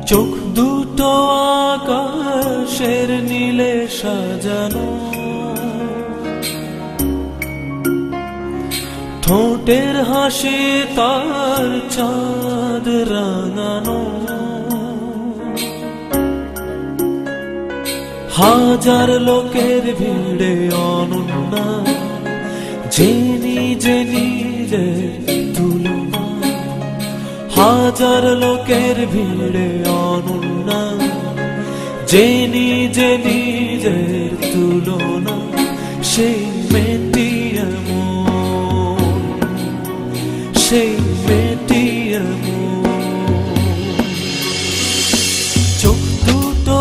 চোখ দুটো আকাশের নীলে সাজানো, ঠোঁটের হাসি তার চাঁদ রাঙানো। হাজার লোকের ভিড়ে অনন্যা, যে নিজে নিজের তুলনা। হাজার লোকের ভিড়ে অনন্যা, যে নিজে নিজের তুলনা। সেই মেয়েটি এমন, সেই মেয়েটি এমন। চোখ দুটো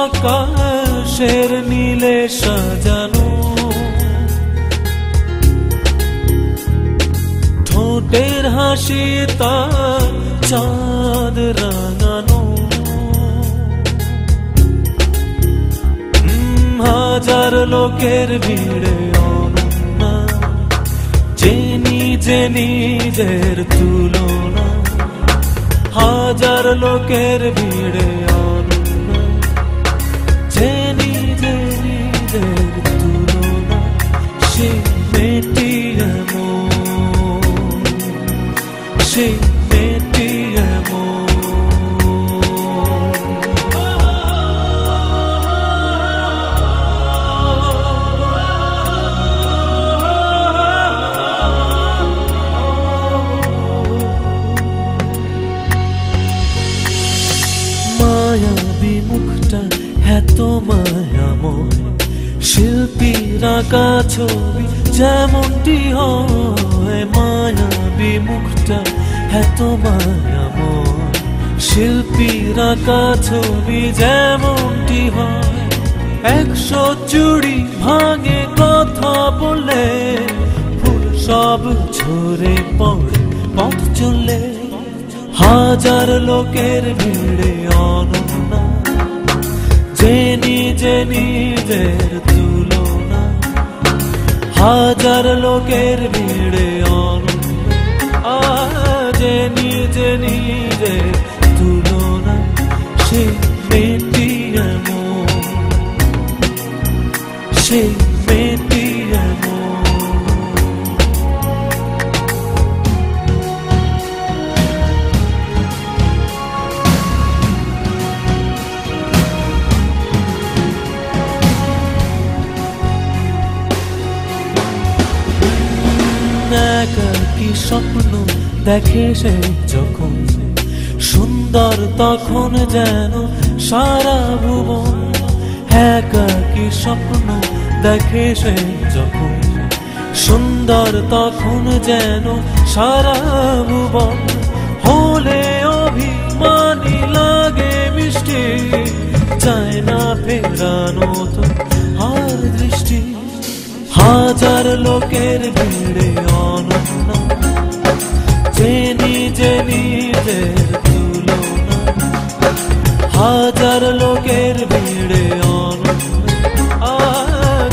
আকাশের নীলে সাজানো, ঠোঁটের হাসি তার চাঁদ রাঙানো। হাজার লোকের ভিড়ে অনন্যা, যে নিজে নিজের তুলনা। হাজার লোকের ভিড়ে অনন্যা, যে নিজে নিজের তুলনা। সেই মেয়েটি এমন, সেই মেয়েটি এমন। মায়াবী মুখটা এত মায়াময়, শিল্পীর আঁকা ছবি যেমনটি হয়। মায়াবী মুখটা এত মায়াময়, শিল্পীর আঁকা ছবি যেমনটি হয়। 100 চুড়ি ভাঙে কথা বলে, ফুল সব ঝরে পড়ে পথ চলে। হাজার লোকের ভিড়ে অনন্যা, যে নিজে নিজের তুলনা। হাজার লোকের ভিড়ে অনন্যা, যে নিজে নিজের তুলনা। সেই মেয়েটি এমন, সেই মেয়েটি এমন। একাকী স্বপ্ন দেখে সে যখন, সুন্দর তখন যেন সারা ভুবন। একাকী স্বপ্ন দেখে সে যখন, সুন্দর তখন যেন সারা ভুবন। হলে অভিমানী লাগে মিষ্টি, চায় না ফেরানো তো আর দৃষ্টি। হাজার লোকের ভিড়ে অনন্যা, যে নিজে নিজের তুলনা। হাজার লোকের ভিড়ে অনন্যা,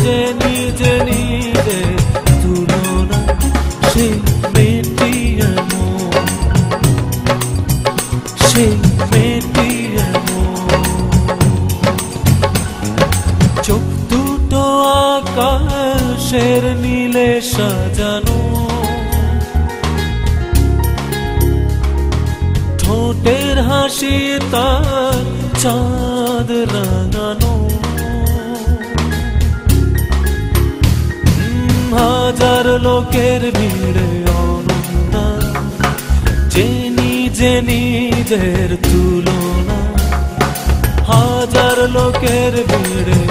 যে নিজে নিজের তুলনা। সেই মেয়েটি এমন, সেই মেয়েটি এমন। চোখ দুটো আকাশের নীলে সাজানো, ঠোঁটের হাসি তার চাঁদ রাঙানো। হাজার লোকের ভিড়ে অনন্যা, যে নিজে নিজের তুলনা। হাজার লোকের ভিড়ে